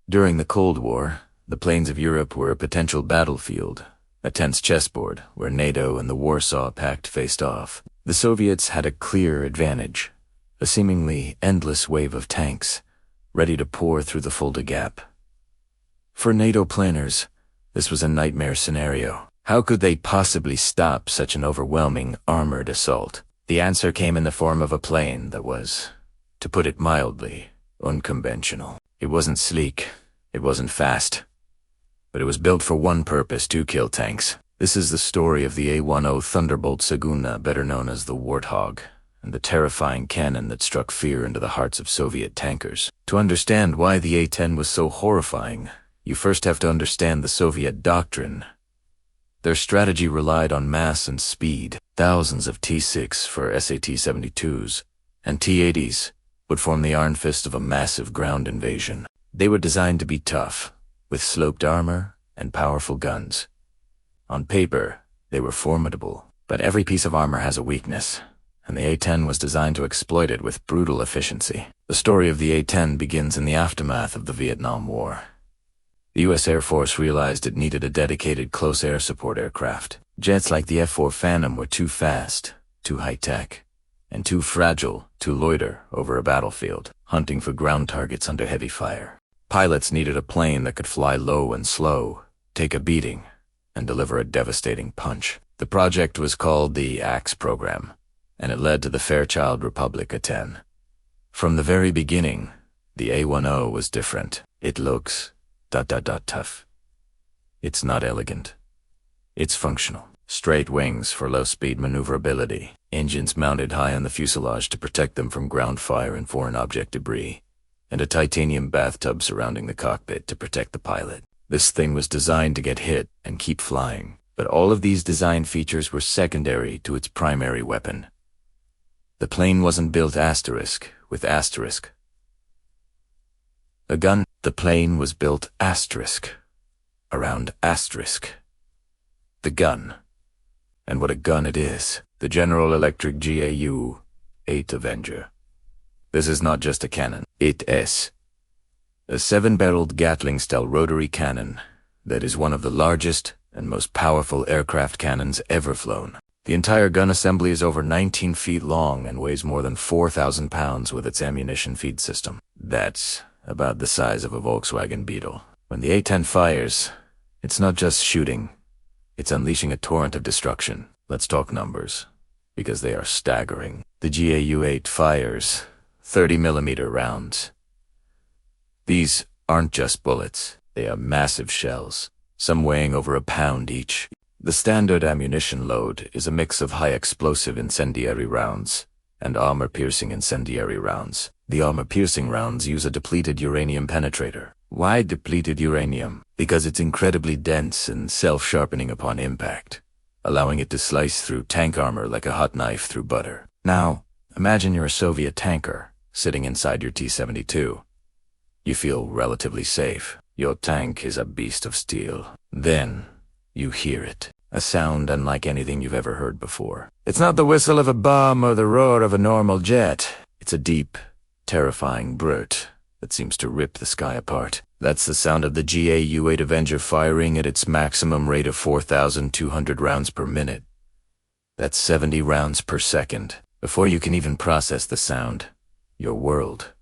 During the Cold War, the plains of Europe were a potential battlefield, a tense chessboard where NATO and the Warsaw Pact faced off. The Soviets had a clear advantage, a seemingly endless wave of tanks, ready to pour through the Fulda Gap. For NATO planners, this was a nightmare scenario. How could they possibly stop such an overwhelming armored assault? The answer came in the form of a plane that was, to put it mildly, unconventional. It wasn't sleek, it wasn't fast, but it was built for one purpose: to kill tanks. This is the story of the A-10 Thunderbolt Saguna, better known as the Warthog, and the terrifying cannon that struck fear into the hearts of Soviet tankers. To understand why the A-10 was so horrifying, you first have to understand the Soviet doctrine. Their strategy relied on mass and speed. Thousands of T-6 for SAT-72s and T-80s would form the iron fist of a massive ground invasion. They were designed to be tough, with sloped armor and powerful guns. On paper, they were formidable, but every piece of armor has a weakness, and the A-10 was designed to exploit it with brutal efficiency. The story of the A-10 begins in the aftermath of the Vietnam War. The U.S. Air Force realized it needed a dedicated close air support aircraft. Jets like the F-4 Phantom were too fast, too high-tech, and too fragile to loiter over a battlefield, hunting for ground targets under heavy fire. Pilots needed a plane that could fly low and slow, take a beating, and deliver a devastating punch. The project was called the AXE program, and it led to the Fairchild Republic A-10. From the very beginning, the A-10 was different. It looks tough. It's not elegant. It's functional. Straight wings for low-speed maneuverability, engines mounted high on the fuselage to protect them from ground fire and foreign object debris, and a titanium bathtub surrounding the cockpit to protect the pilot. This thing was designed to get hit and keep flying, but all of these design features were secondary to its primary weapon. The plane wasn't built with asterisk. A gun. The plane was built around asterisk. The gun. And what a gun it is. The General Electric GAU-8 Avenger. This is not just a cannon. It is a 7-barreled Gatling-style rotary cannon that is one of the largest and most powerful aircraft cannons ever flown. The entire gun assembly is over 19 feet long and weighs more than 4,000 pounds with its ammunition feed system. That's about the size of a Volkswagen Beetle. When the A-10 fires, it's not just shooting. It's unleashing a torrent of destruction. Let's talk numbers, because they are staggering. The GAU-8 fires 30mm rounds. These aren't just bullets. They are massive shells, some weighing over a pound each. The standard ammunition load is a mix of high-explosive incendiary rounds and armor-piercing incendiary rounds. The armor-piercing rounds use a depleted uranium penetrator. Why depleted uranium? Because it's incredibly dense and self-sharpening upon impact, allowing it to slice through tank armor like a hot knife through butter. Now, imagine you're a Soviet tanker sitting inside your T-72. You feel relatively safe. Your tank is a beast of steel. Then, you hear it. A sound unlike anything you've ever heard before. It's not the whistle of a bomb or the roar of a normal jet. It's a deep, terrifying brute that seems to rip the sky apart. That's the sound of the GAU-8 Avenger firing at its maximum rate of 4,200 rounds per minute. That's 70 rounds per second. Before you can even process the sound, your world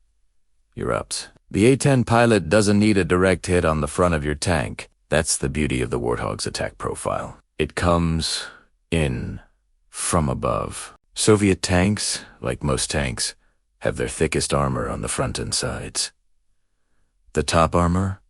erupts. The A-10 pilot doesn't need a direct hit on the front of your tank. That's the beauty of the Warthog's attack profile. It comes in from above. Soviet tanks, like most tanks, have their thickest armor on the front and sides. The top armor?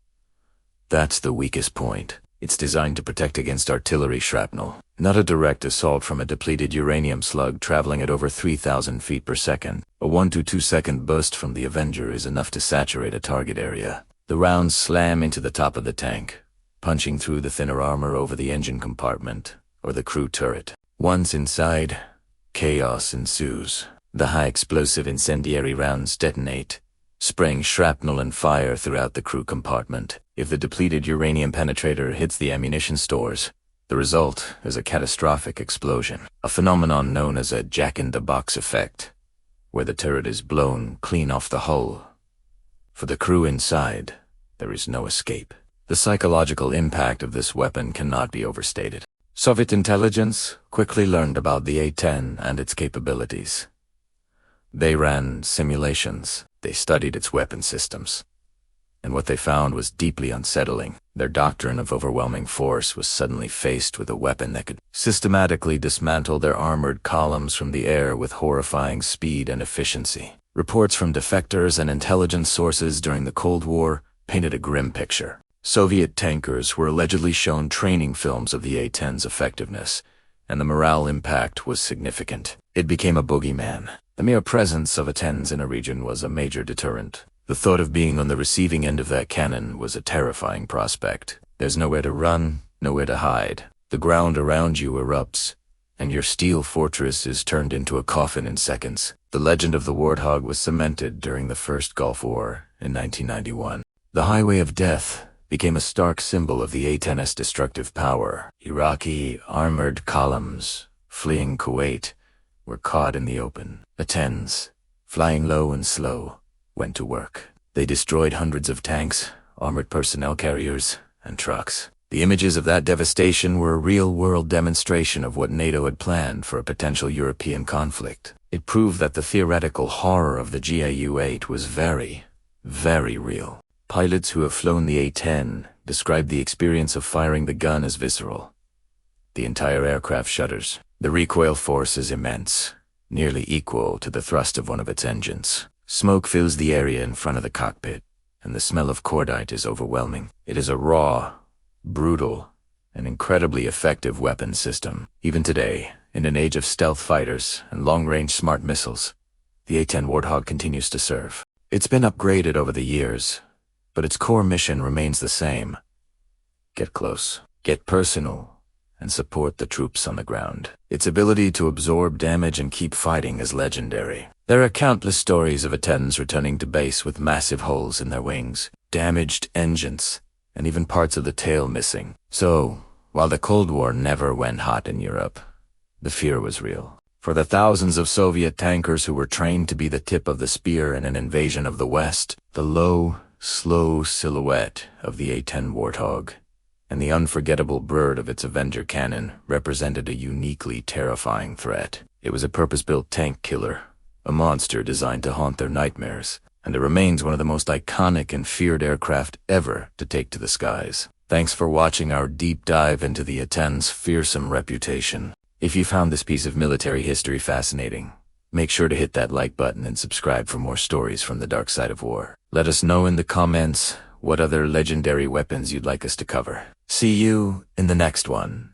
That's the weakest point. It's designed to protect against artillery shrapnel, not a direct assault from a depleted uranium slug traveling at over 3,000 feet per second. A 1 to 2 second burst from the Avenger is enough to saturate a target area. The rounds slam into the top of the tank, punching through the thinner armor over the engine compartment or the crew turret. Once inside, chaos ensues. The high-explosive incendiary rounds detonate, spraying shrapnel and fire throughout the crew compartment. If the depleted uranium penetrator hits the ammunition stores, the result is a catastrophic explosion, a phenomenon known as a jack-in-the-box effect, where the turret is blown clean off the hull. For the crew inside, there is no escape. The psychological impact of this weapon cannot be overstated. Soviet intelligence quickly learned about the A-10 and its capabilities. They ran simulations. They studied its weapon systems. And what they found was deeply unsettling. Their doctrine of overwhelming force was suddenly faced with a weapon that could systematically dismantle their armored columns from the air with horrifying speed and efficiency. Reports from defectors and intelligence sources during the Cold War painted a grim picture. Soviet tankers were allegedly shown training films of the A-10's effectiveness, and the morale impact was significant. It became a boogeyman. The mere presence of A-10s in a region was a major deterrent. The thought of being on the receiving end of that cannon was a terrifying prospect. There's nowhere to run, nowhere to hide. The ground around you erupts, and your steel fortress is turned into a coffin in seconds. The legend of the Warthog was cemented during the First Gulf War in 1991. The Highway of Death became a stark symbol of the A-10's destructive power. Iraqi armored columns fleeing Kuwait were caught in the open. A-10s, flying low and slow, went to work. They destroyed hundreds of tanks, armored personnel carriers, and trucks. The images of that devastation were a real-world demonstration of what NATO had planned for a potential European conflict. It proved that the theoretical horror of the GAU-8 was very, very real. Pilots who have flown the A-10 described the experience of firing the gun as visceral. The entire aircraft shudders. The recoil force is immense, nearly equal to the thrust of one of its engines. Smoke fills the area in front of the cockpit, and the smell of cordite is overwhelming. It is a raw, brutal, and incredibly effective weapon system. Even today, in an age of stealth fighters and long-range smart missiles, the A-10 Warthog continues to serve. It's been upgraded over the years, but its core mission remains the same. Get close, get personal, and support the troops on the ground. Its ability to absorb damage and keep fighting is legendary. There are countless stories of A-10s returning to base with massive holes in their wings, damaged engines, and even parts of the tail missing. So, while the Cold War never went hot in Europe, the fear was real. For the thousands of Soviet tankers who were trained to be the tip of the spear in an invasion of the West, the low, slow silhouette of the A-10 Warthog and the unforgettable bird of its Avenger cannon represented a uniquely terrifying threat. It was a purpose-built tank killer, a monster designed to haunt their nightmares, and it remains one of the most iconic and feared aircraft ever to take to the skies. Thanks for watching our deep dive into the A-10's fearsome reputation. If you found this piece of military history fascinating, make sure to hit that like button and subscribe for more stories from the dark side of war. Let us know in the comments what other legendary weapons you'd like us to cover. See you in the next one.